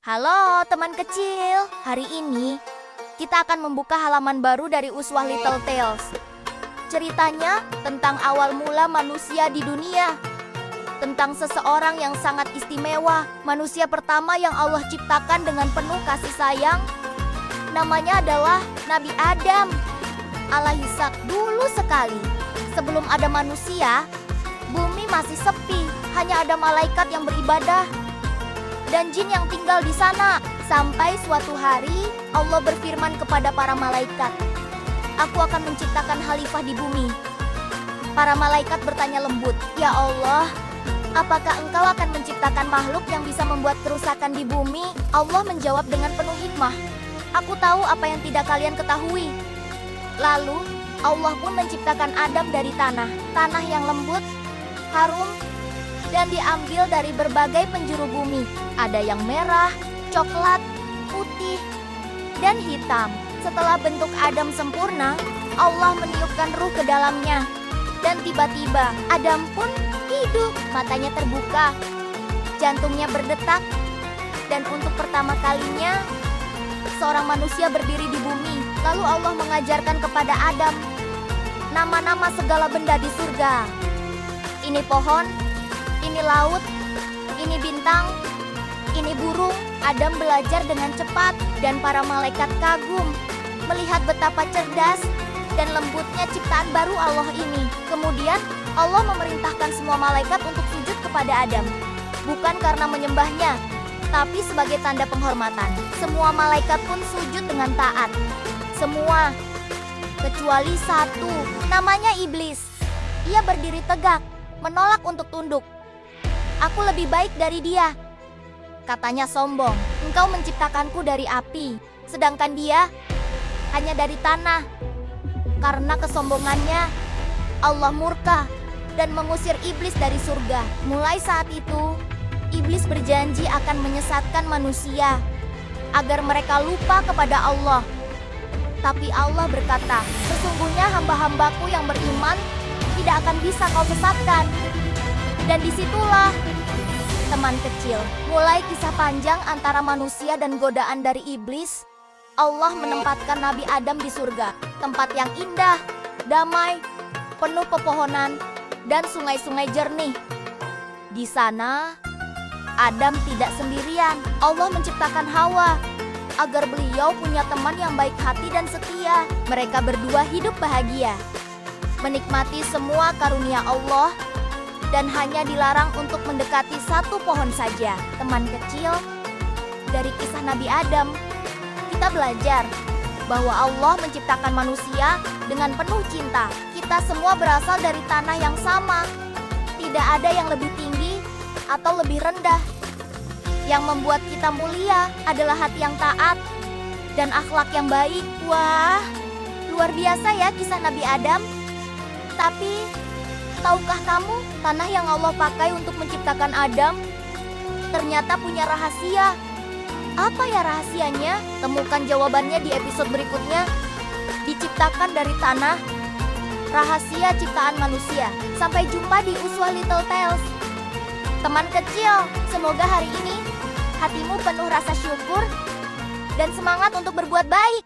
Halo teman kecil, hari ini kita akan membuka halaman baru dari Uswah Little Tales. Ceritanya tentang awal mula manusia di dunia. Tentang seseorang yang sangat istimewa, manusia pertama yang Allah ciptakan dengan penuh kasih sayang. Namanya adalah Nabi Adam alaihissalam. Dulu sekali, sebelum ada manusia, bumi masih sepi, hanya ada malaikat yang beribadah dan jin yang tinggal di sana. Sampai suatu hari Allah berfirman kepada para malaikat, "Aku akan menciptakan khalifah di bumi." Para malaikat bertanya lembut, "Ya Allah, apakah engkau akan menciptakan makhluk yang bisa membuat kerusakan di bumi?" Allah menjawab dengan penuh hikmah, "Aku tahu apa yang tidak kalian ketahui." Lalu Allah pun menciptakan Adam dari tanah yang lembut, harum, dan diambil dari berbagai penjuru bumi. Ada yang merah, coklat, putih, dan hitam. Setelah bentuk Adam sempurna, Allah meniupkan ruh ke dalamnya. Dan tiba-tiba Adam pun hidup, matanya terbuka, jantungnya berdetak. Dan untuk pertama kalinya, seorang manusia berdiri di bumi. Lalu Allah mengajarkan kepada Adam nama-nama segala benda di surga. Ini pohon, ini laut, ini bintang, ini burung. Adam belajar dengan cepat dan para malaikat kagum melihat betapa cerdas dan lembutnya ciptaan baru Allah ini. Kemudian Allah memerintahkan semua malaikat untuk sujud kepada Adam. Bukan karena menyembahnya, tapi sebagai tanda penghormatan. Semua malaikat pun sujud dengan taat. Semua, kecuali satu, namanya Iblis. Ia berdiri tegak, menolak untuk tunduk. "Aku lebih baik dari dia," katanya sombong. "Engkau menciptakanku dari api, sedangkan dia hanya dari tanah." Karena kesombongannya, Allah murka dan mengusir iblis dari surga. Mulai saat itu, iblis berjanji akan menyesatkan manusia agar mereka lupa kepada Allah. Tapi Allah berkata, "Sesungguhnya hamba-hambaku yang beriman tidak akan bisa kau sesatkan." Dan disitulah, teman kecil, mulai kisah panjang antara manusia dan godaan dari iblis. Allah menempatkan Nabi Adam di surga, tempat yang indah, damai, penuh pepohonan, dan sungai-sungai jernih. Di sana, Adam tidak sendirian. Allah menciptakan Hawa agar beliau punya teman yang baik hati dan setia. Mereka berdua hidup bahagia, menikmati semua karunia Allah, dan hanya dilarang untuk mendekati satu pohon saja. Teman kecil, dari kisah Nabi Adam, kita belajar bahwa Allah menciptakan manusia dengan penuh cinta. Kita semua berasal dari tanah yang sama. Tidak ada yang lebih tinggi atau lebih rendah. Yang membuat kita mulia adalah hati yang taat dan akhlak yang baik. Wah, luar biasa ya kisah Nabi Adam. Tapi tahukah kamu, tanah yang Allah pakai untuk menciptakan Adam ternyata punya rahasia. Apa ya rahasianya? Temukan jawabannya di episode berikutnya. Diciptakan dari tanah, rahasia ciptaan manusia. Sampai jumpa di Uswah Little Tales. Teman kecil, semoga hari ini hatimu penuh rasa syukur dan semangat untuk berbuat baik.